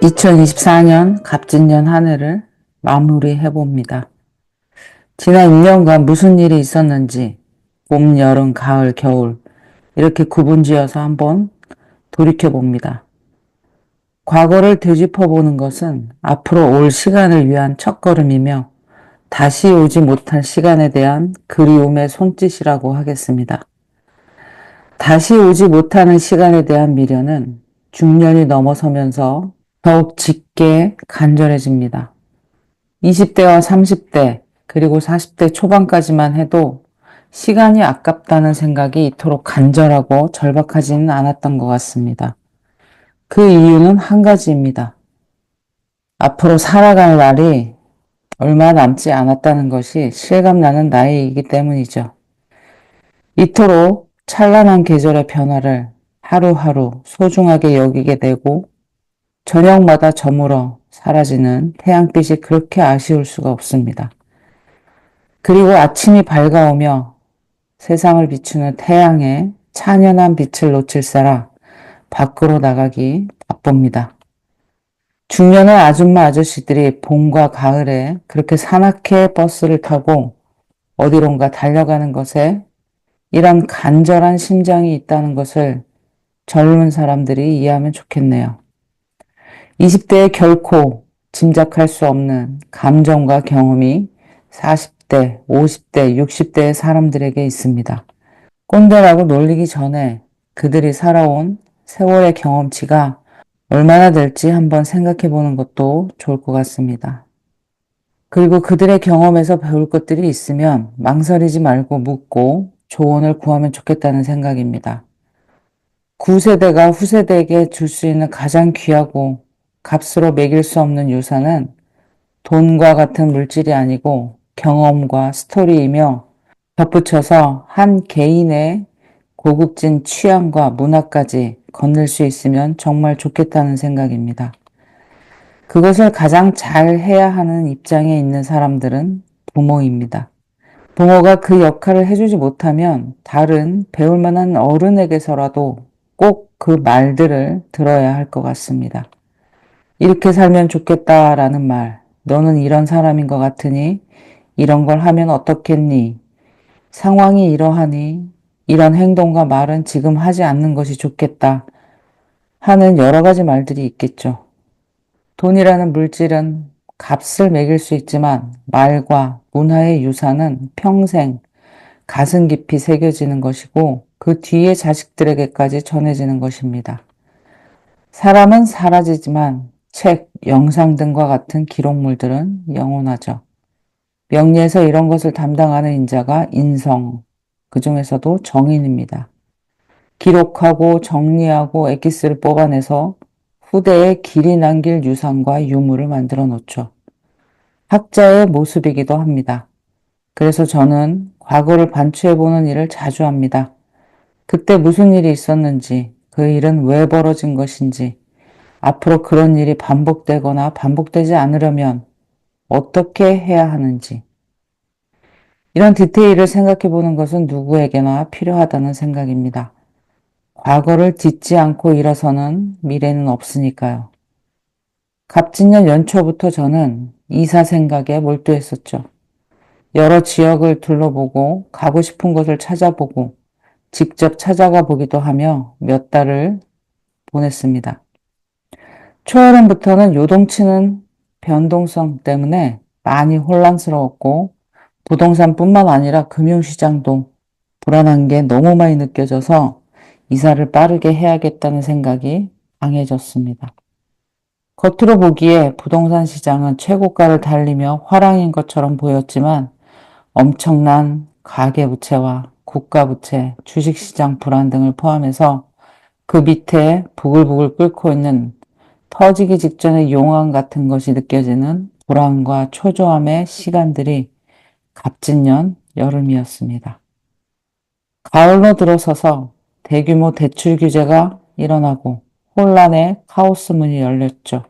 2024년 갑진년 한 해를 마무리해 봅니다. 지난 1년간 무슨 일이 있었는지 봄, 여름, 가을, 겨울 이렇게 구분지어서 한번 돌이켜 봅니다. 과거를 되짚어 보는 것은 앞으로 올 시간을 위한 첫걸음이며 다시 오지 못할 시간에 대한 그리움의 손짓이라고 하겠습니다. 다시 오지 못하는 시간에 대한 미련은 중년이 넘어서면서 더욱 짙게 간절해집니다. 20대와 30대, 그리고 40대 초반까지만 해도 시간이 아깝다는 생각이 이토록 간절하고 절박하지는 않았던 것 같습니다. 그 이유는 한 가지입니다. 앞으로 살아갈 날이 얼마 남지 않았다는 것이 실감나는 나이이기 때문이죠. 이토록 찬란한 계절의 변화를 하루하루 소중하게 여기게 되고 저녁마다 저물어 사라지는 태양빛이 그렇게 아쉬울 수가 없습니다. 그리고 아침이 밝아오며 세상을 비추는 태양의 찬연한 빛을 놓칠세라 밖으로 나가기 바쁩니다. 중년의 아줌마 아저씨들이 봄과 가을에 그렇게 사납게 버스를 타고 어디론가 달려가는 것에 이런 간절한 심장이 있다는 것을 젊은 사람들이 이해하면 좋겠네요. 20대에 결코 짐작할 수 없는 감정과 경험이 40대, 50대, 60대의 사람들에게 있습니다. 꼰대라고 놀리기 전에 그들이 살아온 세월의 경험치가 얼마나 될지 한번 생각해 보는 것도 좋을 것 같습니다. 그리고 그들의 경험에서 배울 것들이 있으면 망설이지 말고 묻고 조언을 구하면 좋겠다는 생각입니다. 구세대가 후세대에게 줄 수 있는 가장 귀하고 값으로 매길 수 없는 유산은 돈과 같은 물질이 아니고 경험과 스토리이며 덧붙여서 한 개인의 고급진 취향과 문화까지 건넬 수 있으면 정말 좋겠다는 생각입니다. 그것을 가장 잘 해야 하는 입장에 있는 사람들은 부모입니다. 부모가 그 역할을 해주지 못하면 다른 배울 만한 어른에게서라도 꼭 그 말들을 들어야 할 것 같습니다. 이렇게 살면 좋겠다라는 말, 너는 이런 사람인 것 같으니 이런 걸 하면 어떻겠니? 상황이 이러하니 이런 행동과 말은 지금 하지 않는 것이 좋겠다 하는 여러 가지 말들이 있겠죠. 돈이라는 물질은 값을 매길 수 있지만 말과 문화의 유산은 평생 가슴 깊이 새겨지는 것이고 그 뒤에 자식들에게까지 전해지는 것입니다. 사람은 사라지지만 책, 영상 등과 같은 기록물들은 영원하죠. 명리에서 이런 것을 담당하는 인자가 인성, 그 중에서도 정인입니다. 기록하고 정리하고 엑기스를 뽑아내서 후대에 길이 남길 유산과 유물을 만들어 놓죠. 학자의 모습이기도 합니다. 그래서 저는 과거를 반추해보는 일을 자주 합니다. 그때 무슨 일이 있었는지, 그 일은 왜 벌어진 것인지, 앞으로 그런 일이 반복되거나 반복되지 않으려면 어떻게 해야 하는지. 이런 디테일을 생각해 보는 것은 누구에게나 필요하다는 생각입니다. 과거를 딛지 않고 일어서는 미래는 없으니까요. 갑진년 연초부터 저는 이사 생각에 몰두했었죠. 여러 지역을 둘러보고 가고 싶은 곳을 찾아보고 직접 찾아가 보기도 하며 몇 달을 보냈습니다. 초여름부터는 요동치는 변동성 때문에 많이 혼란스러웠고 부동산뿐만 아니라 금융시장도 불안한 게 너무 많이 느껴져서 이사를 빠르게 해야겠다는 생각이 강해졌습니다. 겉으로 보기에 부동산 시장은 최고가를 달리며 화랑인 것처럼 보였지만 엄청난 가계부채와 국가부채, 주식시장 불안 등을 포함해서 그 밑에 부글부글 끓고 있는 터지기 직전의 용암 같은 것이 느껴지는 불안과 초조함의 시간들이 갑진년 여름이었습니다. 가을로 들어서서 대규모 대출 규제가 일어나고 혼란의 카오스 문이 열렸죠.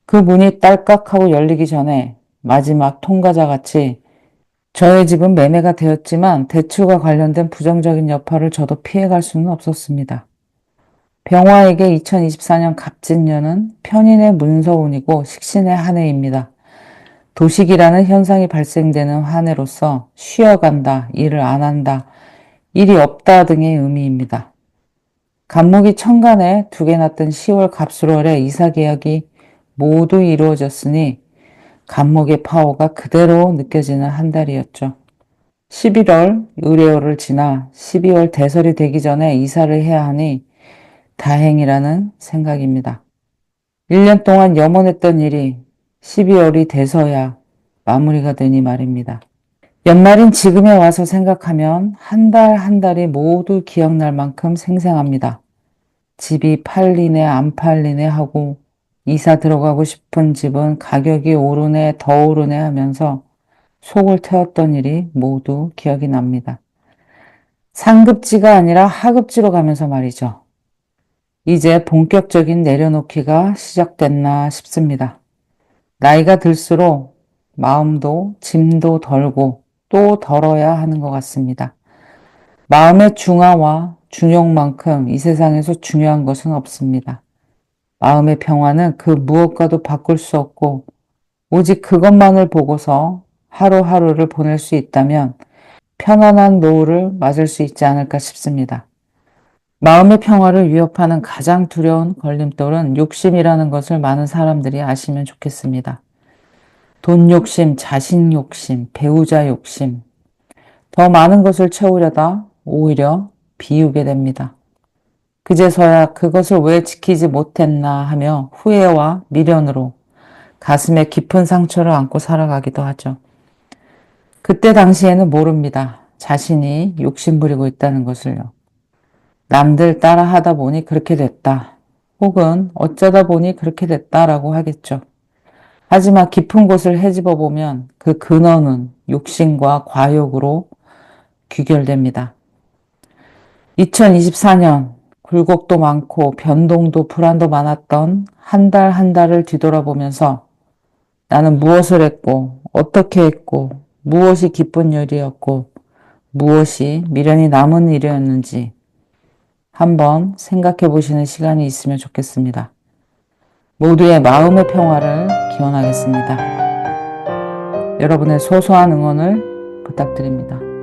그 문이 딸깍하고 열리기 전에 마지막 통과자 같이 저의 집은 매매가 되었지만 대출과 관련된 부정적인 여파를 저도 피해갈 수는 없었습니다. 병화에게 2024년 갑진년은 편인의 문서운이고 식신의 한 해입니다. 도식이라는 현상이 발생되는 한 해로서 쉬어간다, 일을 안 한다, 일이 없다 등의 의미입니다. 간목이 천간에 두 개 났던 10월 갑술월에 이사 계약이 모두 이루어졌으니 간목의 파워가 그대로 느껴지는 한 달이었죠. 11월 의뢰월을 지나 12월 대설이 되기 전에 이사를 해야 하니 다행이라는 생각입니다. 1년 동안 염원했던 일이 12월이 돼서야 마무리가 되니 말입니다. 연말인 지금에 와서 생각하면 한 달 한 달이 모두 기억날 만큼 생생합니다. 집이 팔리네 안 팔리네 하고 이사 들어가고 싶은 집은 가격이 오르네 더 오르네 하면서 속을 태웠던 일이 모두 기억이 납니다. 상급지가 아니라 하급지로 가면서 말이죠. 이제 본격적인 내려놓기가 시작됐나 싶습니다. 나이가 들수록 마음도 짐도 덜고 또 덜어야 하는 것 같습니다. 마음의 중화와 중용만큼 이 세상에서 중요한 것은 없습니다. 마음의 평화는 그 무엇과도 바꿀 수 없고 오직 그것만을 보고서 하루하루를 보낼 수 있다면 편안한 노후를 맞을 수 있지 않을까 싶습니다. 마음의 평화를 위협하는 가장 두려운 걸림돌은 욕심이라는 것을 많은 사람들이 아시면 좋겠습니다. 돈 욕심, 자식 욕심, 배우자 욕심, 더 많은 것을 채우려다 오히려 비우게 됩니다. 그제서야 그것을 왜 지키지 못했나 하며 후회와 미련으로 가슴에 깊은 상처를 안고 살아가기도 하죠. 그때 당시에는 모릅니다. 자신이 욕심부리고 있다는 것을요. 남들 따라 하다 보니 그렇게 됐다. 혹은 어쩌다 보니 그렇게 됐다라고 하겠죠. 하지만 깊은 곳을 헤집어 보면 그 근원은 욕심과 과욕으로 귀결됩니다. 2024년 굴곡도 많고 변동도 불안도 많았던 한 달 한 달을 뒤돌아보면서 나는 무엇을 했고 어떻게 했고 무엇이 기쁜 일이었고 무엇이 미련이 남은 일이었는지 한번 생각해 보시는 시간이 있으면 좋겠습니다. 모두의 마음의 평화를 기원하겠습니다. 여러분의 소소한 응원을 부탁드립니다.